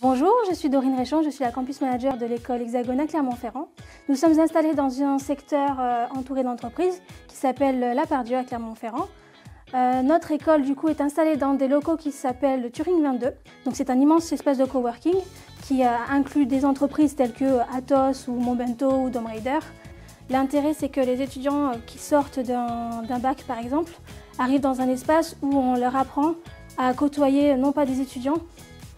Bonjour, je suis Dorine Réchon, je suis la campus manager de l'école Hexagona Clermont-Ferrand. Nous sommes installés dans un secteur entouré d'entreprises qui s'appelle La Part-Dieu à Clermont-Ferrand. Notre école du coup est installée dans des locaux qui s'appellent Turing 22. Donc c'est un immense espace de coworking qui inclut des entreprises telles que Atos ou Momento ou Dom Raider. L'intérêt c'est que les étudiants qui sortent d'un bac par exemple arrivent dans un espace où on leur apprend à côtoyer non pas des étudiants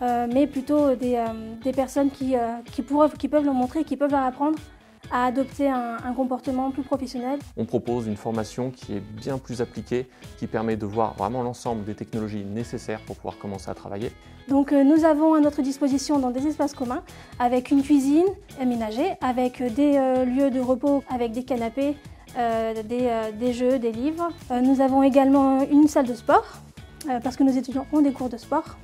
mais plutôt des personnes qui peuvent leur montrer, qui peuvent leur apprendre à adopter un comportement plus professionnel. On propose une formation qui est bien plus appliquée, qui permet de voir vraiment l'ensemble des technologies nécessaires pour pouvoir commencer à travailler. Donc nous avons à notre disposition dans des espaces communs avec une cuisine aménagée, avec des lieux de repos, avec des canapés, des jeux, des livres. Nous avons également une salle de sport parce que nos étudiants ont des cours de sport.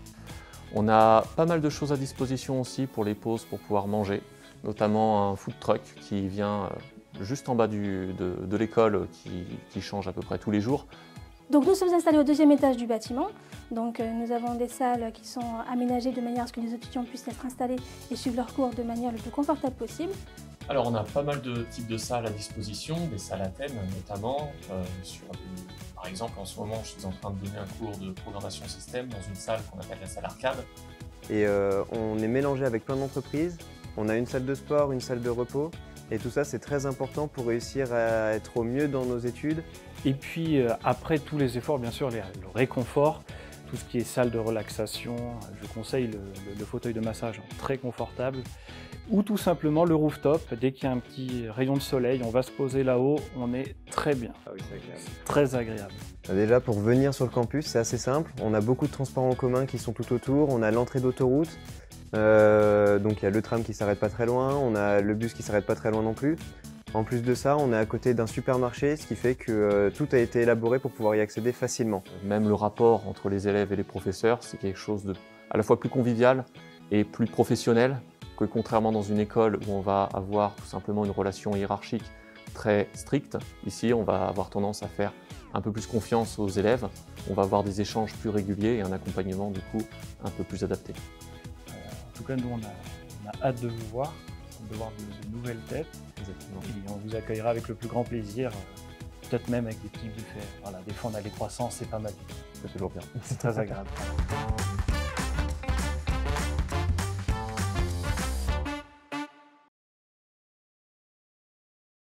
On a pas mal de choses à disposition aussi pour les pauses pour pouvoir manger, notamment un food truck qui vient juste en bas de l'école qui change à peu près tous les jours. Donc nous sommes installés au deuxième étage du bâtiment. Donc nous avons des salles qui sont aménagées de manière à ce que les étudiants puissent être installés et suivre leurs cours de manière le plus confortable possible. Alors on a pas mal de types de salles à disposition, des salles à thème notamment. Par exemple en ce moment je suis en train de donner un cours de programmation système dans une salle qu'on appelle la salle arcade. Et on est mélangé avec plein d'entreprises. On a une salle de sport, une salle de repos. Et tout ça, c'est très important pour réussir à être au mieux dans nos études. Et puis après tous les efforts, bien sûr, le réconfort, tout ce qui est salle de relaxation, je conseille le fauteuil de massage très confortable. Ou tout simplement le rooftop, dès qu'il y a un petit rayon de soleil, on va se poser là-haut, on est très bien. Ah oui, c'est agréable. Très agréable. Déjà, pour venir sur le campus, c'est assez simple. On a beaucoup de transports en commun qui sont tout autour. On a l'entrée d'autoroute. Donc il y a le tram qui s'arrête pas très loin, on a le bus qui s'arrête pas très loin non plus. En plus de ça, on est à côté d'un supermarché, ce qui fait que tout a été élaboré pour pouvoir y accéder facilement. Même le rapport entre les élèves et les professeurs, c'est quelque chose de à la fois plus convivial et plus professionnel que contrairement dans une école où on va avoir tout simplement une relation hiérarchique très stricte. Ici, on va avoir tendance à faire un peu plus confiance aux élèves, on va avoir des échanges plus réguliers et un accompagnement du coup un peu plus adapté. En tout cas, nous, on a hâte de vous voir, de voir de nouvelles têtes. Exactement. Et on vous accueillera avec le plus grand plaisir, peut-être même avec des petits buffets. Voilà, des fois, on a les croissants, c'est pas mal. C'est toujours bien. C'est très agréable.